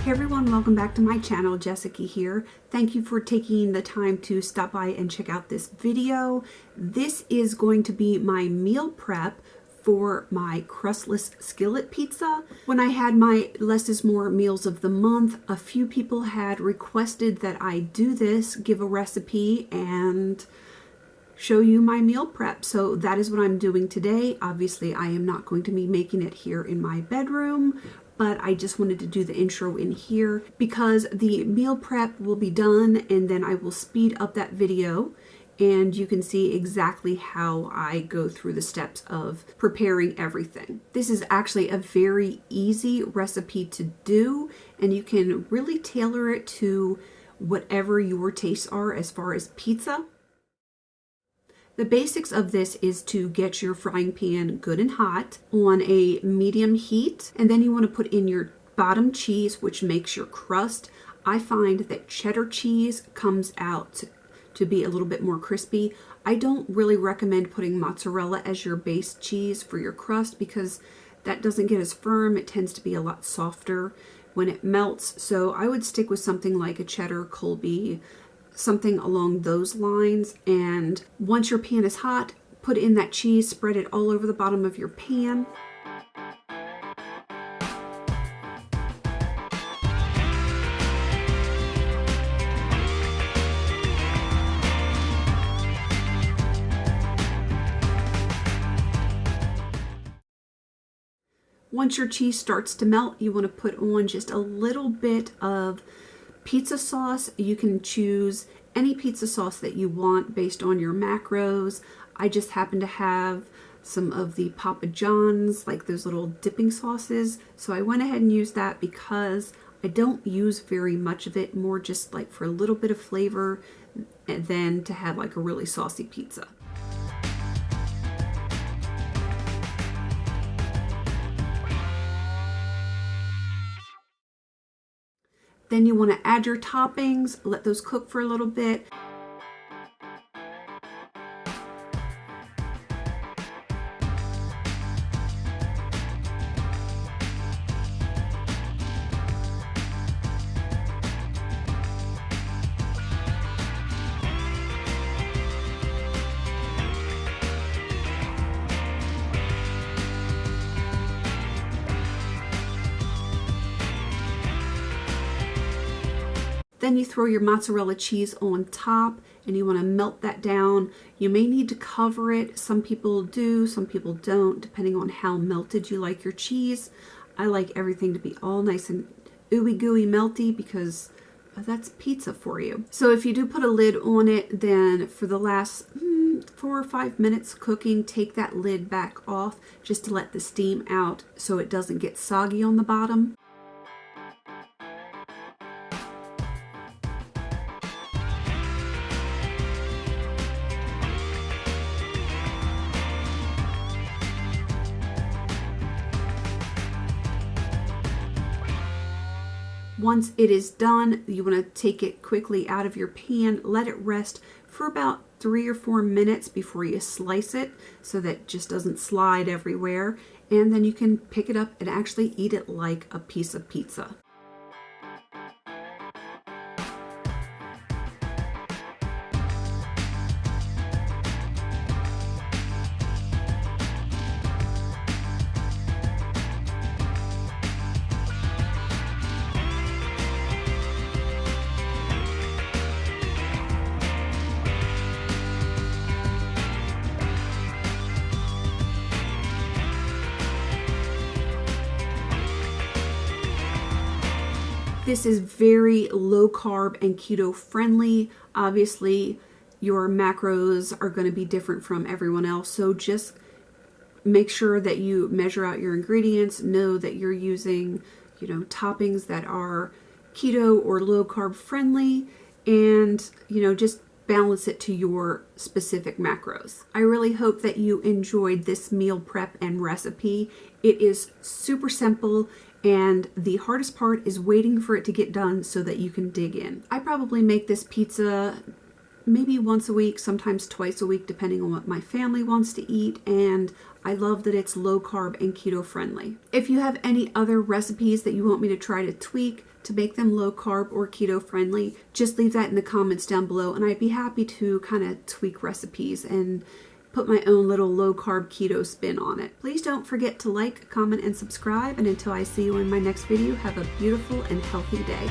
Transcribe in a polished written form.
Hey everyone, welcome back to my channel. Jessica here. Thank you for taking the time to stop by and check out this video. This is going to be my meal prep for my Crustless Skillet pizza. When I had my Less is More meals of the month, a few people had requested that I do this, give a recipe, and show you my meal prep. So that is what I'm doing today. Obviously, I am not going to be making it here in my bedroom, but I just wanted to do the intro in here because the meal prep will be done and then I will speed up that video and you can see exactly how I go through the steps of preparing everything. This is actually a very easy recipe to do and you can really tailor it to whatever your tastes are as far as pizza. The basics of this is to get your frying pan good and hot on a medium heat, and then you want to put in your bottom cheese, which makes your crust. I find that cheddar cheese comes out to be a little bit more crispy. I don't really recommend putting mozzarella as your base cheese for your crust because that doesn't get as firm. It tends to be a lot softer when it melts. So I would stick with something like a cheddar Colby, something along those lines. And once your pan is hot, put in that cheese, spread it all over the bottom of your pan. Once your cheese starts to melt, you want to put on just a little bit of pizza sauce. You can choose any pizza sauce that you want based on your macros. I just happen to have some of the Papa John's, like those little dipping sauces. So I went ahead and used that because I don't use very much of it, more just like for a little bit of flavor and then to have like a really saucy pizza. Then you want to add your toppings, let those cook for a little bit. Then you throw your mozzarella cheese on top and you want to melt that down. You may need to cover it. Some people do, some people don't, depending on how melted you like your cheese. I like everything to be all nice and ooey gooey melty because that's pizza for you. So if you do put a lid on it, then for the last 4 or 5 minutes cooking, take that lid back off just to let the steam out so it doesn't get soggy on the bottom. Once it is done, you want to take it quickly out of your pan, let it rest for about 3 or 4 minutes before you slice it so that it just doesn't slide everywhere. And then you can pick it up and actually eat it like a piece of pizza. This is very low carb and keto friendly. Obviously, your macros are going to be different from everyone else. So just make sure that you measure out your ingredients, know that you're using, toppings that are keto or low carb friendly, and, just balance it to your specific macros. I really hope that you enjoyed this meal prep and recipe. It is super simple. And the hardest part is waiting for it to get done so that you can dig in. I probably make this pizza maybe once a week, sometimes twice a week, depending on what my family wants to eat. And I love that it's low carb and keto friendly. If you have any other recipes that you want me to try to tweak to make them low carb or keto friendly, just leave that in the comments down below, and I'd be happy to kind of tweak recipes and put my own little low carb keto spin on it. Please don't forget to like, comment, and subscribe, and until I see you in my next video, have a beautiful and healthy day.